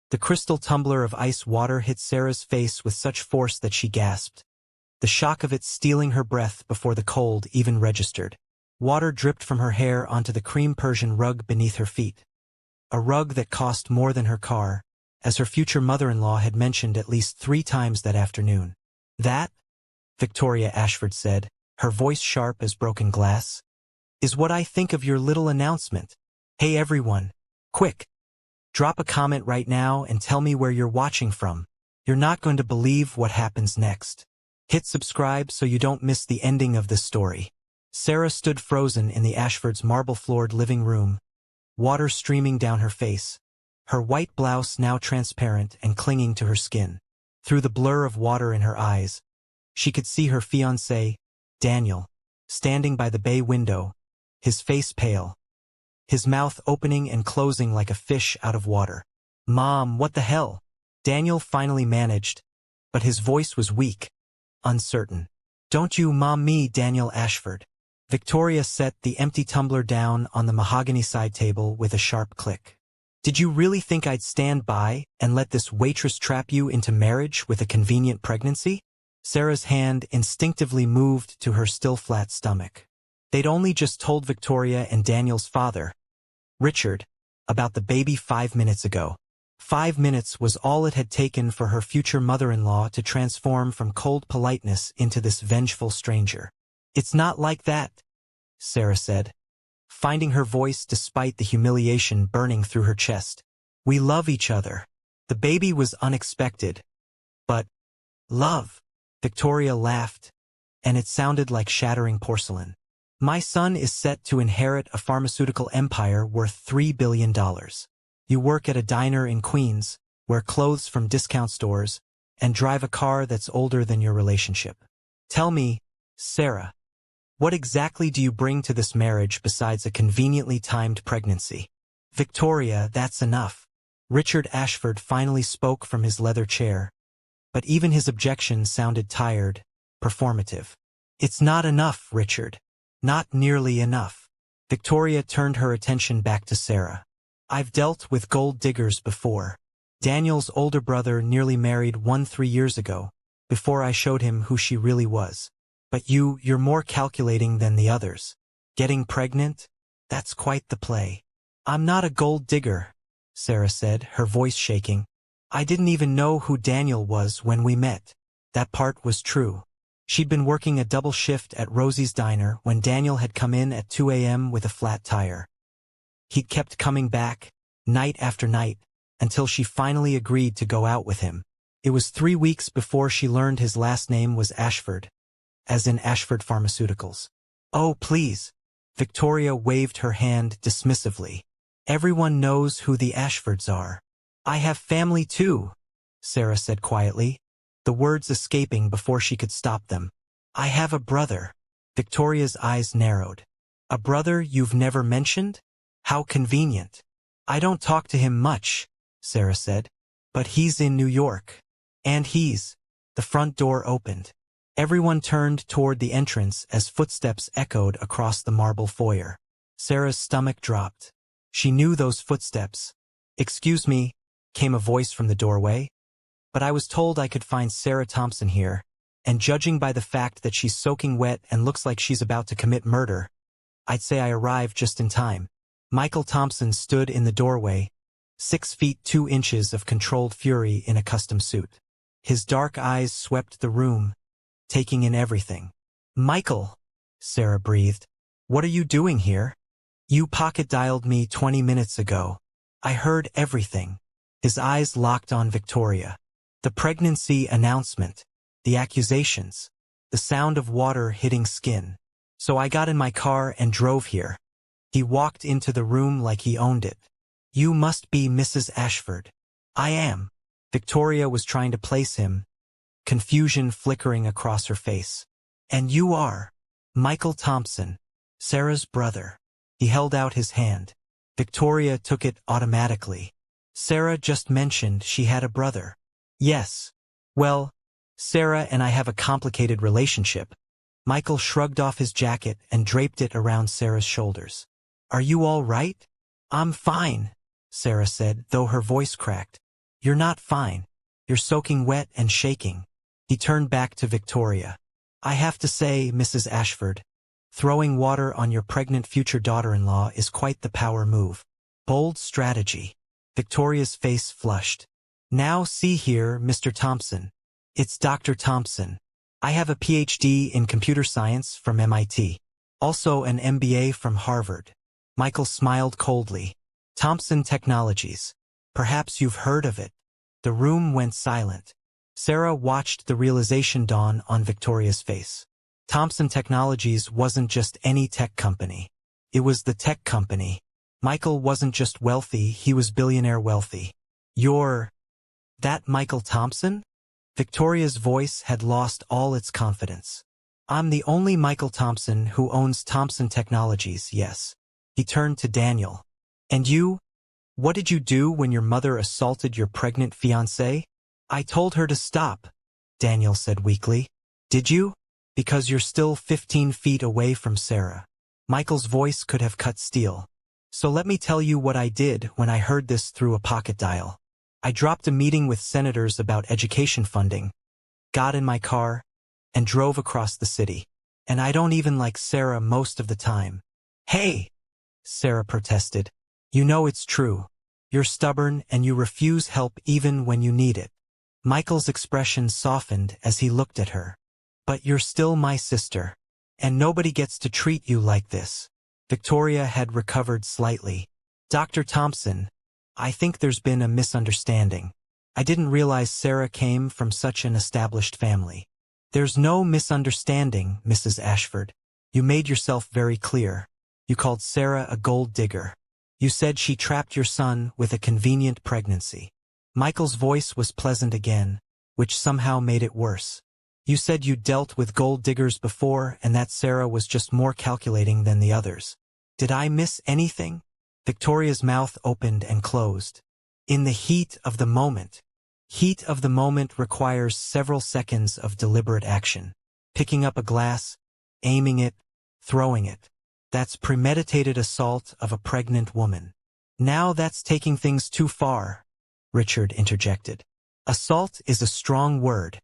The crystal tumbler of ice water hit Sarah's face with such force that she gasped, the shock of it stealing her breath before the cold even registered. Water dripped from her hair onto the cream Persian rug beneath her feet. A rug that cost more than her car, as her future mother-in-law had mentioned at least 3 times that afternoon. "That," Victoria Ashford said, her voice sharp as broken glass, "is what I think of your little announcement. Hey everyone, quick! Drop a comment right now and tell me where you're watching from. You're not going to believe what happens next. Hit subscribe so you don't miss the ending of this story." Sarah stood frozen in the Ashfords' marble-floored living room, water streaming down her face, her white blouse now transparent and clinging to her skin. Through the blur of water in her eyes, she could see her fiancé, Daniel, standing by the bay window, his face pale, his mouth opening and closing like a fish out of water. "Mom, what the hell?" Daniel finally managed, but his voice was weak, uncertain. "Don't you mom me, Daniel Ashford." Victoria set the empty tumbler down on the mahogany side table with a sharp click. "Did you really think I'd stand by and let this waitress trap you into marriage with a convenient pregnancy?" Sarah's hand instinctively moved to her still flat stomach. They'd only just told Victoria and Daniel's father, Richard, about the baby 5 minutes ago. 5 minutes was all it had taken for her future mother-in-law to transform from cold politeness into this vengeful stranger. "It's not like that," Sarah said, finding her voice despite the humiliation burning through her chest. "We love each other." The baby was unexpected. But love? Victoria laughed, and it sounded like shattering porcelain. "My son is set to inherit a pharmaceutical empire worth $3 billion. You work at a diner in Queens, wear clothes from discount stores, and drive a car that's older than your relationship. Tell me, Sarah, what exactly do you bring to this marriage besides a conveniently timed pregnancy?" "Victoria, that's enough." Richard Ashford finally spoke from his leather chair, but even his objection sounded tired, performative. "It's not enough, Richard. Not nearly enough." Victoria turned her attention back to Sarah. "I've dealt with gold diggers before. Daniel's older brother nearly married one 3 years ago, before I showed him who she really was. But you're more calculating than the others. Getting pregnant? That's quite the play." "I'm not a gold digger," Sarah said, her voice shaking. "I didn't even know who Daniel was when we met." That part was true. She'd been working a double shift at Rosie's Diner when Daniel had come in at 2 a.m. with a flat tire. He'd kept coming back, night after night, until she finally agreed to go out with him. It was 3 weeks before she learned his last name was Ashford, as in Ashford Pharmaceuticals. "Oh, please." Victoria waved her hand dismissively. "Everyone knows who the Ashfords are." "I have family too," Sarah said quietly, the words escaping before she could stop them. "I have a brother." Victoria's eyes narrowed. "A brother you've never mentioned? How convenient." "I don't talk to him much," Sarah said, "but he's in New York. And The front door opened. Everyone turned toward the entrance as footsteps echoed across the marble foyer. Sarah's stomach dropped. She knew those footsteps. "Excuse me," came a voice from the doorway. "But I was told I could find Sarah Thompson here, and judging by the fact that she's soaking wet and looks like she's about to commit murder, I'd say I arrived just in time." Michael Thompson stood in the doorway, 6 feet 2 inches of controlled fury in a custom suit. His dark eyes swept the room, taking in everything. "Michael," Sarah breathed, "what are you doing here?" "You pocket-dialed me 20 minutes ago. I heard everything." His eyes locked on Victoria. The pregnancy announcement, the accusations, the sound of water hitting skin. "So I got in my car and drove here." He walked into the room like he owned it. "You must be Mrs. Ashford." "I am." Victoria was trying to place him, confusion flickering across her face. "And you are Michael Thompson, Sarah's brother." He held out his hand. Victoria took it automatically. "Sarah just mentioned she had a brother." "Yes. Well, Sarah and I have a complicated relationship." Michael shrugged off his jacket and draped it around Sarah's shoulders. "Are you all right?" "I'm fine," Sarah said, though her voice cracked. You're not fine. You're soaking wet and shaking. He turned back to Victoria. I have to say, Mrs. Ashford, throwing water on your pregnant future daughter-in-law is quite the power move. Bold strategy. Victoria's face flushed. Now see here, Mr. Thompson. It's Dr. Thompson. I have a PhD in computer science from MIT. Also an MBA from Harvard. Michael smiled coldly. Thompson Technologies. Perhaps you've heard of it. The room went silent. Sarah watched the realization dawn on Victoria's face. Thompson Technologies wasn't just any tech company. It was the tech company. Michael wasn't just wealthy, he was billionaire wealthy. You're that Michael Thompson? Victoria's voice had lost all its confidence. I'm the only Michael Thompson who owns Thompson Technologies, yes. He turned to Daniel. And you? What did you do when your mother assaulted your pregnant fiancée? I told her to stop, Daniel said weakly. Did you? Because you're still 15 feet away from Sarah. Michael's voice could have cut steel. So let me tell you what I did when I heard this through a pocket dial. I dropped a meeting with senators about education funding, got in my car, and drove across the city. And I don't even like Sarah most of the time. Hey! Sarah protested. You know it's true. You're stubborn and you refuse help even when you need it. Michael's expression softened as he looked at her. But you're still my sister. And nobody gets to treat you like this. Victoria had recovered slightly. Dr. Thompson, I think there's been a misunderstanding. I didn't realize Sarah came from such an established family. There's no misunderstanding, Mrs. Ashford. You made yourself very clear. You called Sarah a gold digger. You said she trapped your son with a convenient pregnancy. Michael's voice was pleasant again, which somehow made it worse. You said you dealt with gold diggers before and that Sarah was just more calculating than the others. Did I miss anything? Victoria's mouth opened and closed. In the heat of the moment. Heat of the moment requires several seconds of deliberate action. Picking up a glass, aiming it, throwing it. That's premeditated assault of a pregnant woman. Now that's taking things too far, Richard interjected. Assault is a strong word.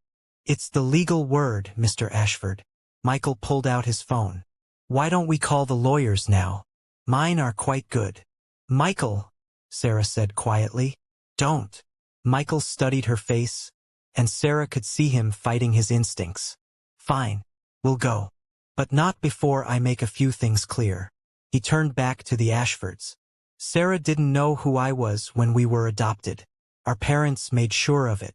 It's the legal word, Mr. Ashford. Michael pulled out his phone. Why don't we call the lawyers now? Mine are quite good. Michael, Sarah said quietly. Don't. Michael studied her face, and Sarah could see him fighting his instincts. Fine, we'll go. But not before I make a few things clear. He turned back to the Ashfords. Sarah didn't know who I was when we were adopted. Our parents made sure of it.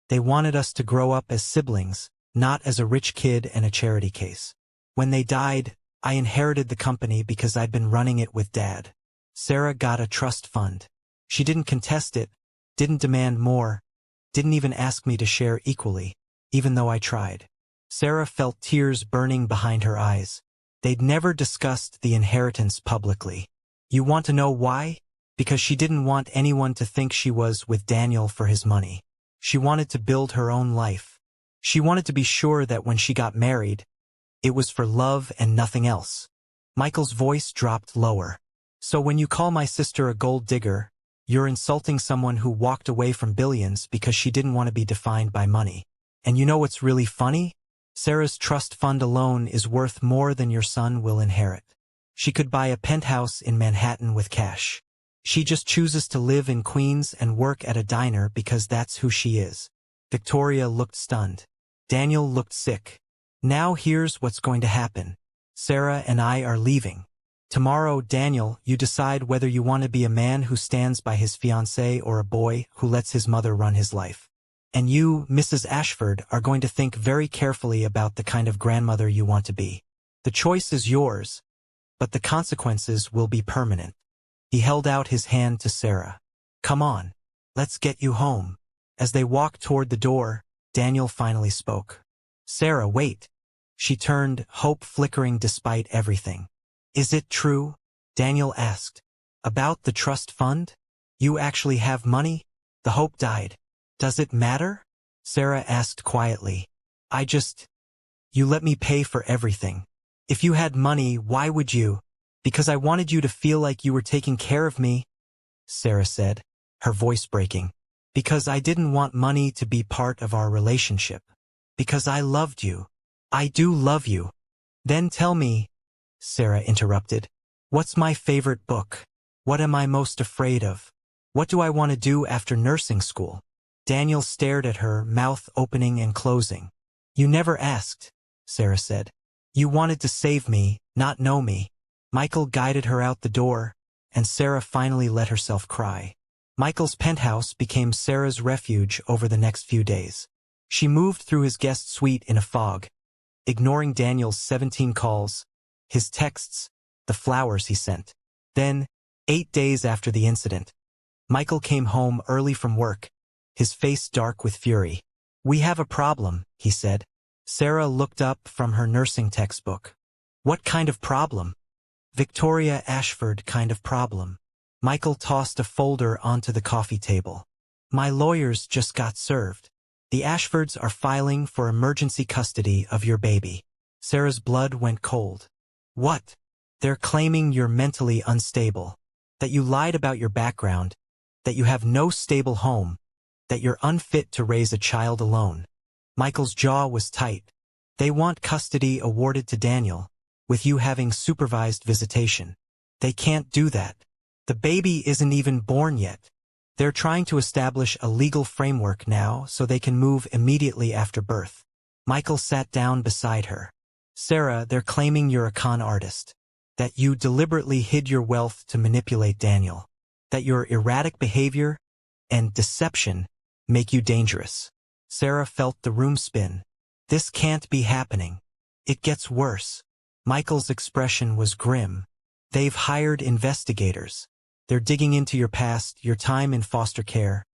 They wanted us to grow up as siblings, not as a rich kid and a charity case. When they died, I inherited the company because I'd been running it with Dad. Sarah got a trust fund. She didn't contest it, didn't demand more, didn't even ask me to share equally, even though I tried. Sarah felt tears burning behind her eyes. They'd never discussed the inheritance publicly. You want to know why? Because she didn't want anyone to think she was with Daniel for his money. She wanted to build her own life. She wanted to be sure that when she got married, it was for love and nothing else. Michael's voice dropped lower. So when you call my sister a gold digger, you're insulting someone who walked away from billions because she didn't want to be defined by money. And you know what's really funny? Sarah's trust fund alone is worth more than your son will inherit. She could buy a penthouse in Manhattan with cash. She just chooses to live in Queens and work at a diner because that's who she is. Victoria looked stunned. Daniel looked sick. Now here's what's going to happen. Sarah and I are leaving. Tomorrow, Daniel, you decide whether you want to be a man who stands by his fiancée or a boy who lets his mother run his life. And you, Mrs. Ashford, are going to think very carefully about the kind of grandmother you want to be. The choice is yours, but the consequences will be permanent. He held out his hand to Sarah. Come on, let's get you home. As they walked toward the door, Daniel finally spoke. Sarah, wait. She turned, hope flickering despite everything. Is it true? Daniel asked. About the trust fund? You actually have money? The hope died. Does it matter? Sarah asked quietly. You let me pay for everything. If you had money, why would you? Because I wanted you to feel like you were taking care of me, Sarah said, her voice breaking. Because I didn't want money to be part of our relationship. Because I loved you. I do love you. Then tell me, Sarah interrupted. What's my favorite book? What am I most afraid of? What do I want to do after nursing school? Daniel stared at her, mouth opening and closing. You never asked, Sarah said. You wanted to save me, not know me. Michael guided her out the door, and Sarah finally let herself cry. Michael's penthouse became Sarah's refuge over the next few days. She moved through his guest suite in a fog, ignoring Daniel's 17 calls, his texts, the flowers he sent. Then, 8 days after the incident, Michael came home early from work, his face dark with fury. We have a problem, he said. Sarah looked up from her nursing textbook. What kind of problem? Victoria Ashford kind of problem. Michael tossed a folder onto the coffee table. My lawyers just got served. The Ashfords are filing for emergency custody of your baby. Sarah's blood went cold. What? They're claiming you're mentally unstable, that you lied about your background, that you have no stable home, that you're unfit to raise a child alone. Michael's jaw was tight. They want custody awarded to Daniel, with you having supervised visitation. They can't do that. The baby isn't even born yet. They're trying to establish a legal framework now so they can move immediately after birth. Michael sat down beside her. Sarah, they're claiming you're a con artist, that you deliberately hid your wealth to manipulate Daniel, that your erratic behavior and deception make you dangerous. Sarah felt the room spin. This can't be happening. It gets worse. Michael's expression was grim. They've hired investigators. They're digging into your past, your time in foster care,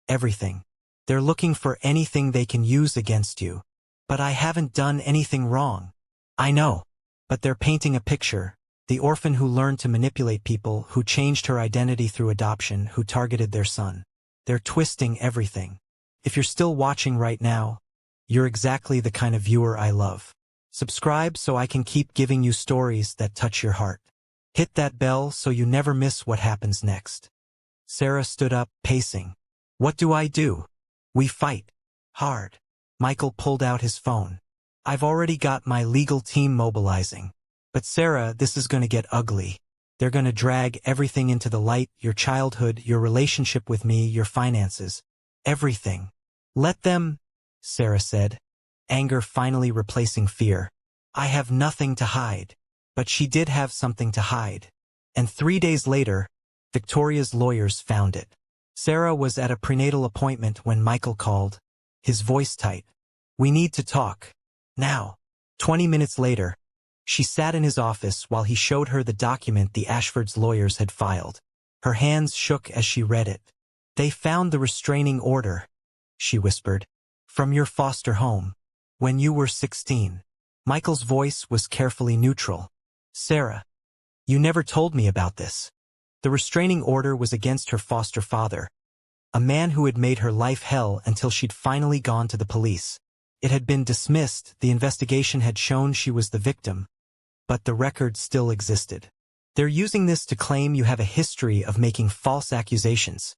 everything. They're looking for anything they can use against you. But I haven't done anything wrong. I know. But they're painting a picture. The orphan who learned to manipulate people, who changed her identity through adoption, who targeted their son. They're twisting everything. If you're still watching right now, you're exactly the kind of viewer I love. Subscribe so I can keep giving you stories that touch your heart. Hit that bell so you never miss what happens next. Sarah stood up, pacing. What do I do? We fight. Hard. Michael pulled out his phone. I've already got my legal team mobilizing. But Sarah, this is going to get ugly. They're going to drag everything into the light, your childhood, your relationship with me, your finances. Everything. Let them, Sarah said, anger finally replacing fear. I have nothing to hide. But she did have something to hide. And 3 days later, Victoria's lawyers found it. Sarah was at a prenatal appointment when Michael called, his voice tight. We need to talk. Now. 20 minutes later, she sat in his office while he showed her the document the Ashford's lawyers had filed. Her hands shook as she read it. They found the restraining order, she whispered, from your foster home, when you were 16. Michael's voice was carefully neutral. Sarah, you never told me about this. The restraining order was against her foster father, a man who had made her life hell until she'd finally gone to the police. It had been dismissed, the investigation had shown she was the victim, but the record still existed. They're using this to claim you have a history of making false accusations,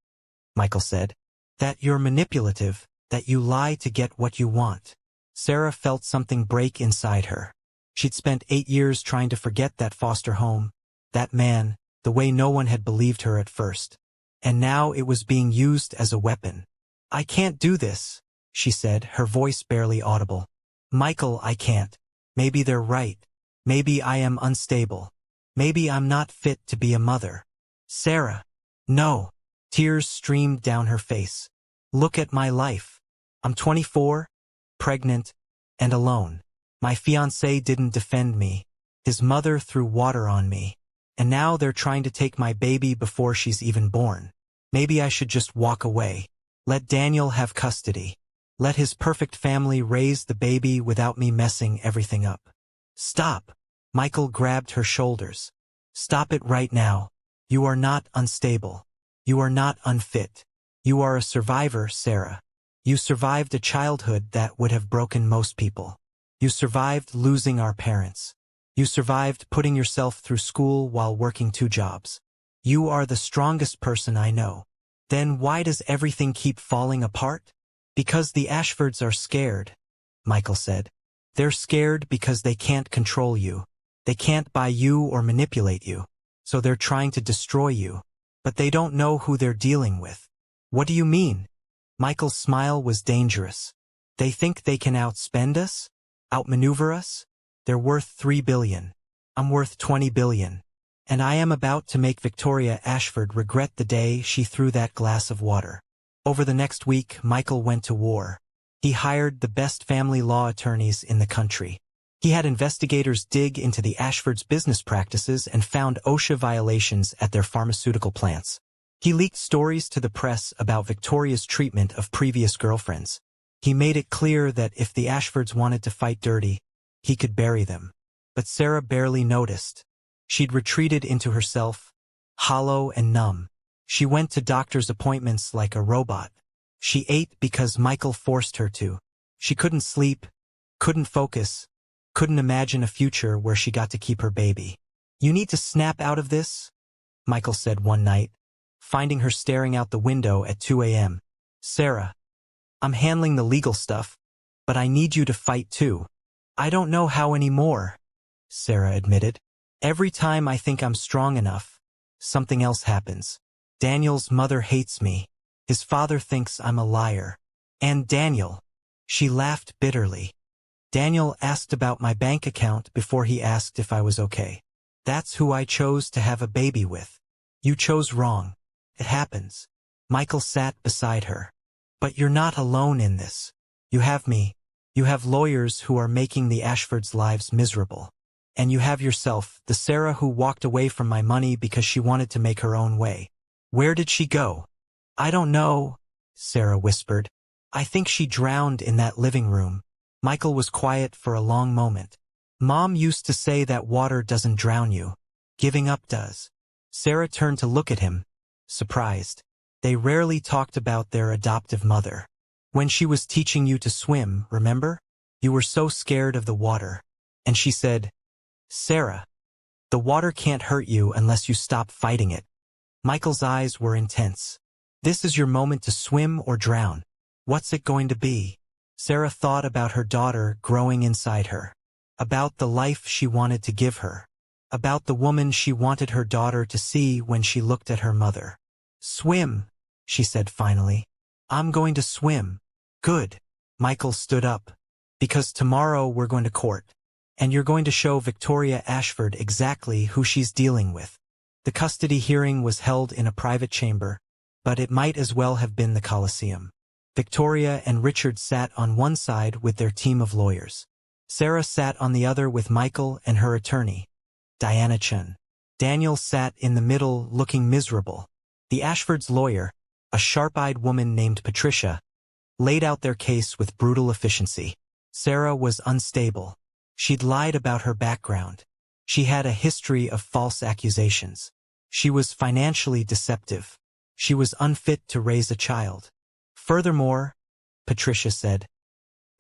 Michael said. That you're manipulative, that you lie to get what you want. Sarah felt something break inside her. She'd spent 8 years trying to forget that foster home, that man, the way no one had believed her at first. And now it was being used as a weapon. I can't do this, she said, her voice barely audible. Michael, I can't. Maybe they're right. Maybe I am unstable. Maybe I'm not fit to be a mother. Sarah. No. Tears streamed down her face. Look at my life. I'm 24, pregnant, and alone. My fiancé didn't defend me. His mother threw water on me. And now they're trying to take my baby before she's even born. Maybe I should just walk away. Let Daniel have custody. Let his perfect family raise the baby without me messing everything up. Stop. Michael grabbed her shoulders. Stop it right now. You are not unstable. You are not unfit. You are a survivor, Sarah. You survived a childhood that would have broken most people. You survived losing our parents. You survived putting yourself through school while working 2 jobs. You are the strongest person I know. Then why does everything keep falling apart? Because the Ashfords are scared, Michael said. They're scared because they can't control you. They can't buy you or manipulate you. So they're trying to destroy you. But they don't know who they're dealing with. What do you mean? Michael's smile was dangerous. They think they can outspend us? Outmaneuver us? They're worth $3 billion. I'm worth $20 billion. And I am about to make Victoria Ashford regret the day she threw that glass of water. Over the next week, Michael went to war. He hired the best family law attorneys in the country. He had investigators dig into the Ashfords' business practices and found OSHA violations at their pharmaceutical plants. He leaked stories to the press about Victoria's treatment of previous girlfriends. He made it clear that if the Ashfords wanted to fight dirty, he could bury them. But Sarah barely noticed. She'd retreated into herself, hollow and numb. She went to doctor's appointments like a robot. She ate because Michael forced her to. She couldn't sleep, couldn't focus, couldn't imagine a future where she got to keep her baby. "You need to snap out of this," Michael said one night, finding her staring out the window at 2 a.m. "Sarah, I'm handling the legal stuff, but I need you to fight too." "I don't know how anymore," Sarah admitted. "Every time I think I'm strong enough, something else happens. Daniel's mother hates me. His father thinks I'm a liar. And Daniel." She laughed bitterly. "Daniel asked about my bank account before he asked if I was okay. That's who I chose to have a baby with. You chose wrong. It happens." Michael sat beside her. "But you're not alone in this. You have me. You have lawyers who are making the Ashfords' lives miserable. And you have yourself, the Sarah who walked away from my money because she wanted to make her own way. Where did she go?" "I don't know," Sarah whispered. "I think she drowned in that living room." Michael was quiet for a long moment. "Mom used to say that water doesn't drown you. Giving up does." Sarah turned to look at him, surprised. They rarely talked about their adoptive mother. "When she was teaching you to swim, remember? You were so scared of the water. And she said, 'Sarah, the water can't hurt you unless you stop fighting it.'" Michael's eyes were intense. "This is your moment to swim or drown. What's it going to be?" Sarah thought about her daughter growing inside her, about the life she wanted to give her, about the woman she wanted her daughter to see when she looked at her mother. "Swim," she said finally. "I'm going to swim." "Good." Michael stood up. "Because tomorrow we're going to court. And you're going to show Victoria Ashford exactly who she's dealing with." The custody hearing was held in a private chamber, but it might as well have been the Coliseum. Victoria and Richard sat on one side with their team of lawyers. Sarah sat on the other with Michael and her attorney, Diana Chen. Daniel sat in the middle looking miserable. The Ashfords' lawyer, a sharp-eyed woman named Patricia, laid out their case with brutal efficiency. Sarah was unstable. She'd lied about her background. She had a history of false accusations. She was financially deceptive. She was unfit to raise a child. Furthermore, Patricia said,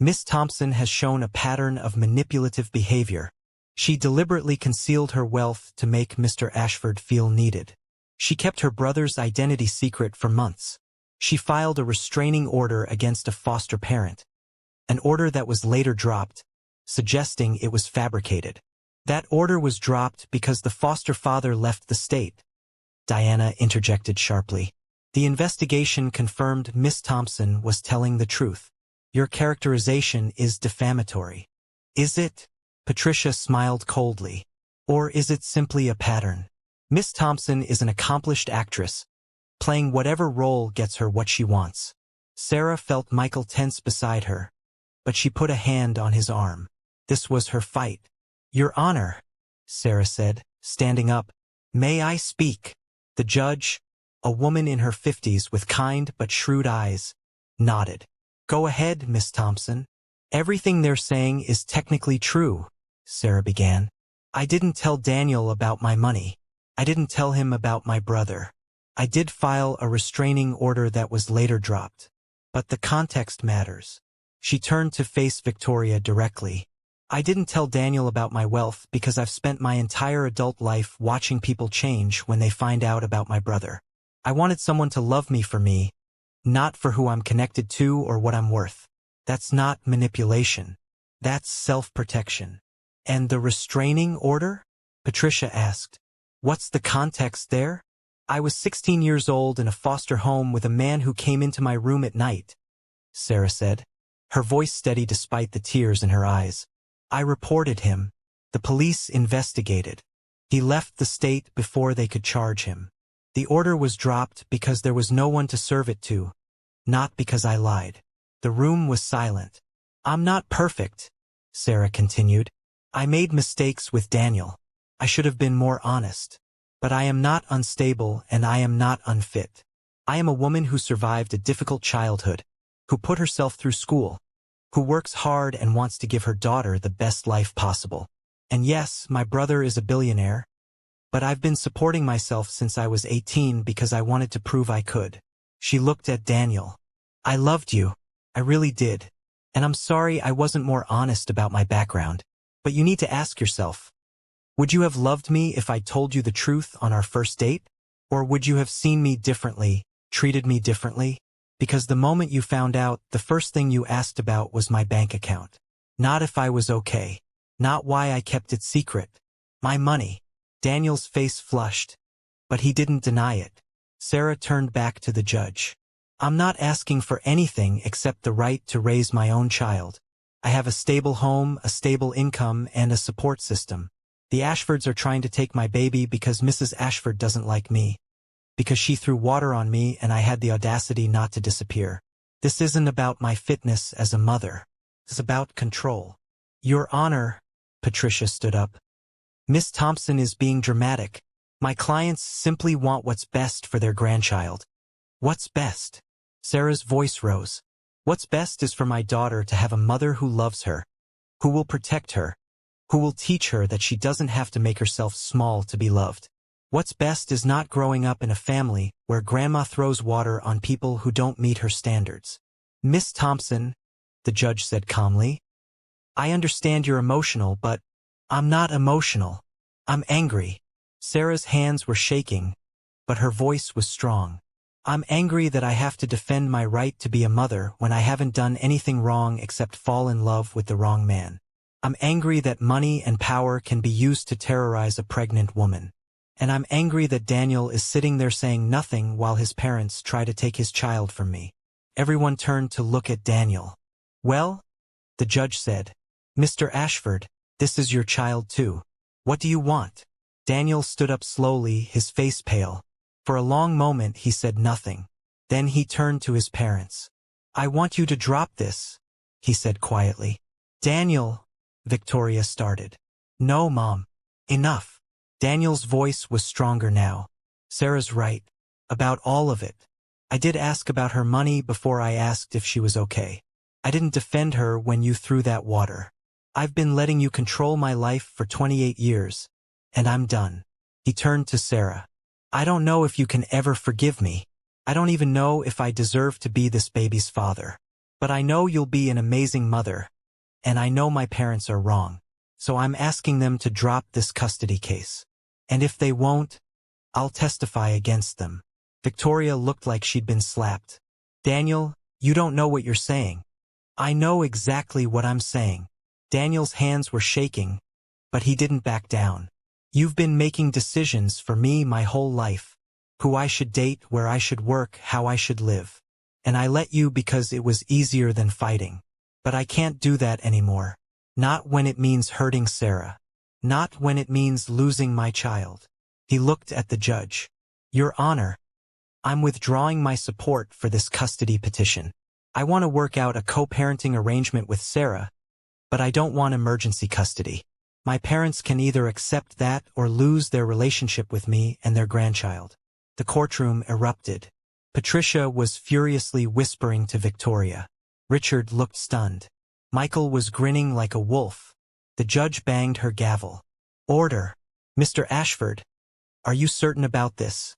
Miss Thompson has shown a pattern of manipulative behavior. She deliberately concealed her wealth to make Mr. Ashford feel needed. She kept her brother's identity secret for months. She filed a restraining order against a foster parent, an order that was later dropped, suggesting it was fabricated. That order was dropped because the foster father left the state. Diana interjected sharply. The investigation confirmed Miss Thompson was telling the truth. Your characterization is defamatory. Is it? Patricia smiled coldly. Or is it simply a pattern? Miss Thompson is an accomplished actress, playing whatever role gets her what she wants. Sarah felt Michael tense beside her, but she put a hand on his arm. This was her fight. Your Honor, Sarah said, standing up. May I speak? The judge, a woman in her 50s with kind but shrewd eyes, nodded. Go ahead, Miss Thompson. Everything they're saying is technically true, Sarah began. I didn't tell Daniel about my money. I didn't tell him about my brother. I did file a restraining order that was later dropped. But the context matters. She turned to face Victoria directly. I didn't tell Daniel about my wealth because I've spent my entire adult life watching people change when they find out about my brother. I wanted someone to love me for me, not for who I'm connected to or what I'm worth. That's not manipulation. That's self-protection. And the restraining order? Patricia asked. What's the context there? I was 16 years old in a foster home with a man who came into my room at night, Sarah said, her voice steady despite the tears in her eyes. I reported him. The police investigated. He left the state before they could charge him. The order was dropped because there was no one to serve it to, not because I lied. The room was silent. I'm not perfect, Sarah continued. I made mistakes with Daniel. I should have been more honest. But I am not unstable and I am not unfit. I am a woman who survived a difficult childhood, who put herself through school, who works hard and wants to give her daughter the best life possible. And yes, my brother is a billionaire, but I've been supporting myself since I was 18 because I wanted to prove I could. She looked at Daniel. I loved you. I really did. And I'm sorry I wasn't more honest about my background. But you need to ask yourself, would you have loved me if I told you the truth on our first date? Or would you have seen me differently, treated me differently? Because the moment you found out, the first thing you asked about was my bank account. Not if I was okay. Not why I kept it secret. My money. Daniel's face flushed, but he didn't deny it. Sarah turned back to the judge. I'm not asking for anything except the right to raise my own child. I have a stable home, a stable income, and a support system. The Ashfords are trying to take my baby because Mrs. Ashford doesn't like me. Because she threw water on me and I had the audacity not to disappear. This isn't about my fitness as a mother. It's about control. Your Honor, Patricia stood up. Miss Thompson is being dramatic. My clients simply want what's best for their grandchild. What's best? Sarah's voice rose. What's best is for my daughter to have a mother who loves her, who will protect her, who will teach her that she doesn't have to make herself small to be loved. What's best is not growing up in a family where grandma throws water on people who don't meet her standards. Miss Thompson, the judge said calmly, I understand you're emotional, but I'm not emotional. I'm angry. Sarah's hands were shaking, but her voice was strong. I'm angry that I have to defend my right to be a mother when I haven't done anything wrong except fall in love with the wrong man. I'm angry that money and power can be used to terrorize a pregnant woman. And I'm angry that Daniel is sitting there saying nothing while his parents try to take his child from me. Everyone turned to look at Daniel. Well, the judge said, Mr. Ashford, this is your child too. What do you want? Daniel stood up slowly, his face pale. For a long moment he said nothing. Then he turned to his parents. I want you to drop this, he said quietly. Daniel, Victoria started. No, Mom. Enough. Daniel's voice was stronger now. Sarah's right. About all of it. I did ask about her money before I asked if she was okay. I didn't defend her when you threw that water. I've been letting you control my life for 28 years. And I'm done. He turned to Sarah. I don't know if you can ever forgive me. I don't even know if I deserve to be this baby's father. But I know you'll be an amazing mother. And I know my parents are wrong. So I'm asking them to drop this custody case. And if they won't, I'll testify against them. Victoria looked like she'd been slapped. Daniel, you don't know what you're saying. I know exactly what I'm saying. Daniel's hands were shaking, but he didn't back down. You've been making decisions for me my whole life. Who I should date, where I should work, how I should live. And I let you because it was easier than fighting. But I can't do that anymore. Not when it means hurting Sarah. Not when it means losing my child. He looked at the judge. Your Honor, I'm withdrawing my support for this custody petition. I want to work out a co-parenting arrangement with Sarah, but I don't want emergency custody. My parents can either accept that or lose their relationship with me and their grandchild. The courtroom erupted. Patricia was furiously whispering to Victoria. Richard looked stunned. Michael was grinning like a wolf. The judge banged her gavel. Order. Mr. Ashford, are you certain about this?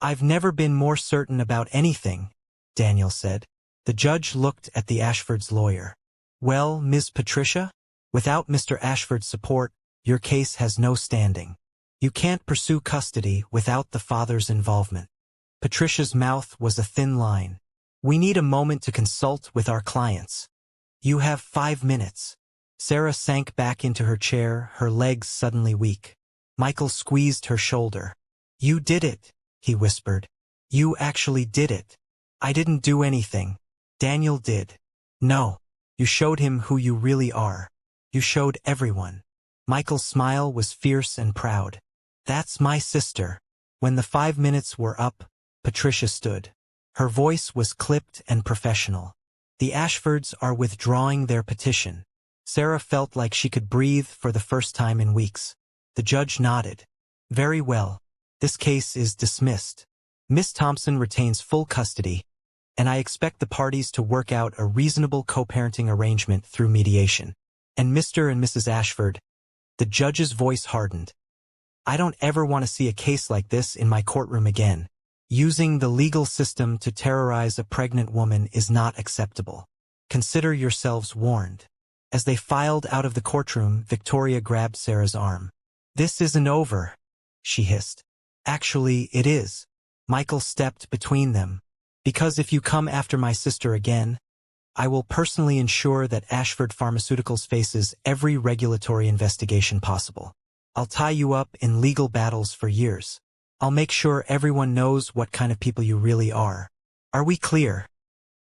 I've never been more certain about anything, Daniel said. The judge looked at the Ashford's lawyer. Well, Ms. Patricia, without Mr. Ashford's support, your case has no standing. You can't pursue custody without the father's involvement. Patricia's mouth was a thin line. "We need a moment to consult with our clients." "You have 5 minutes." Sarah sank back into her chair, her legs suddenly weak. Michael squeezed her shoulder. "You did it," he whispered. "You actually did it." "I didn't do anything. Daniel did." "No. You showed him who you really are. You showed everyone." Michael's smile was fierce and proud. "That's my sister." When the 5 minutes were up, Patricia stood. Her voice was clipped and professional. "The Ashfords are withdrawing their petition." Sarah felt like she could breathe for the first time in weeks. The judge nodded. "Very well. This case is dismissed. Miss Thompson retains full custody, and I expect the parties to work out a reasonable co-parenting arrangement through mediation. And Mr. and Mrs. Ashford," the judge's voice hardened, "I don't ever want to see a case like this in my courtroom again. Using the legal system to terrorize a pregnant woman is not acceptable. Consider yourselves warned." As they filed out of the courtroom, Victoria grabbed Sarah's arm. "This isn't over," she hissed. "Actually, it is." Michael stepped between them. "Because if you come after my sister again, I will personally ensure that Ashford Pharmaceuticals faces every regulatory investigation possible. I'll tie you up in legal battles for years. I'll make sure everyone knows what kind of people you really are. Are we clear?"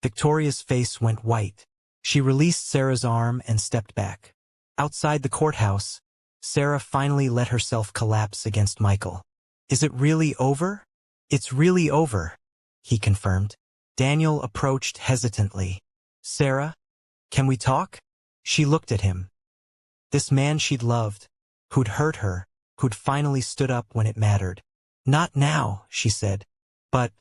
Victoria's face went white. She released Sarah's arm and stepped back. Outside the courthouse, Sarah finally let herself collapse against Michael. "Is it really over?" "It's really over," he confirmed. Daniel approached hesitantly. "Sarah, can we talk?" She looked at him. This man she'd loved, who'd hurt her, who'd finally stood up when it mattered. "Not now," she said, "but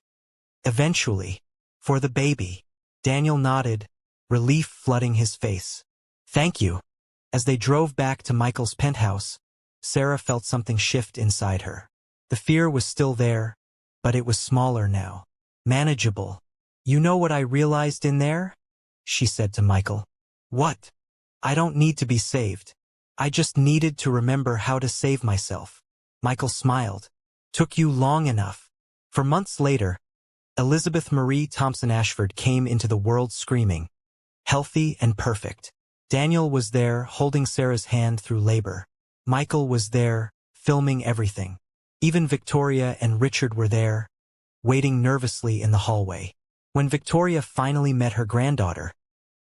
eventually, for the baby." Daniel nodded, relief flooding his face. "Thank you." As they drove back to Michael's penthouse, Sarah felt something shift inside her. The fear was still there, but it was smaller now. Manageable. "You know what I realized in there?" she said to Michael. "What?" "I don't need to be saved. I just needed to remember how to save myself." Michael smiled. "Took you long enough." For months later, Elizabeth Marie Thompson Ashford came into the world screaming, healthy and perfect. Daniel was there, holding Sarah's hand through labor. Michael was there, filming everything. Even Victoria and Richard were there, waiting nervously in the hallway. When Victoria finally met her granddaughter,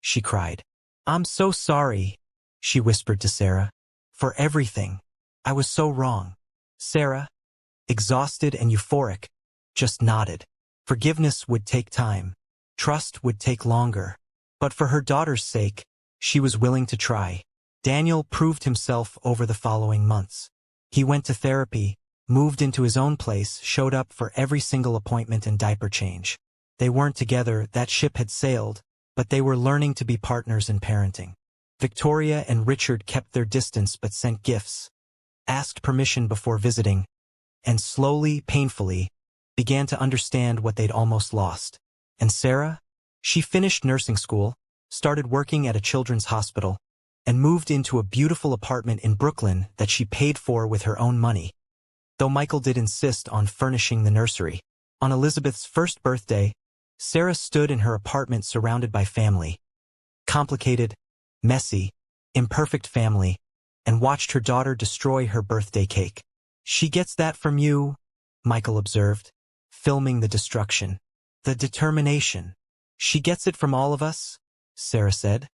she cried. "I'm so sorry," she whispered to Sarah, "for everything. I was so wrong." Sarah, exhausted and euphoric, just nodded. Forgiveness would take time. Trust would take longer. But for her daughter's sake, she was willing to try. Daniel proved himself over the following months. He went to therapy, moved into his own place, showed up for every single appointment and diaper change. They weren't together, that ship had sailed, but they were learning to be partners in parenting. Victoria and Richard kept their distance but sent gifts, asked permission before visiting, and slowly, painfully, began to understand what they'd almost lost. And Sarah? She finished nursing school, started working at a children's hospital, and moved into a beautiful apartment in Brooklyn that she paid for with her own money. Though Michael did insist on furnishing the nursery. On Elizabeth's first birthday, Sarah stood in her apartment surrounded by family. Complicated, messy, imperfect family, and watched her daughter destroy her birthday cake. "She gets that from you," Michael observed, filming the destruction. "The determination. She gets it from all of us," Sarah said,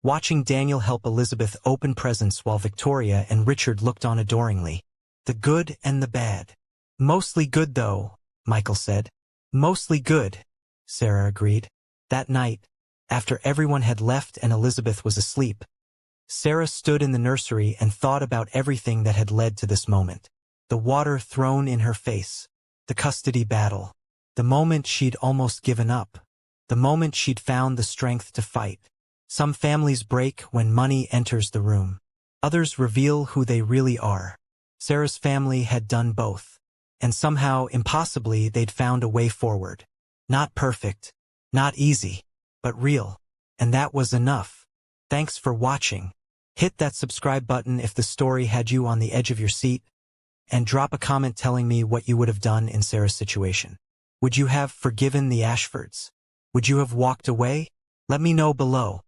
watching Daniel help Elizabeth open presents while Victoria and Richard looked on adoringly. "The good and the bad." "Mostly good, though," Michael said. "Mostly good," Sarah agreed. That night, after everyone had left and Elizabeth was asleep, Sarah stood in the nursery and thought about everything that had led to this moment. The water thrown in her face, the custody battle, the moment she'd almost given up, the moment she'd found the strength to fight. Some families break when money enters the room. Others reveal who they really are. Sarah's family had done both. And somehow, impossibly, they'd found a way forward. Not perfect, not easy, but real. And that was enough. Thanks for watching. Hit that subscribe button if the story had you on the edge of your seat, and drop a comment telling me what you would have done in Sarah's situation. Would you have forgiven the Ashfords? Would you have walked away? Let me know below.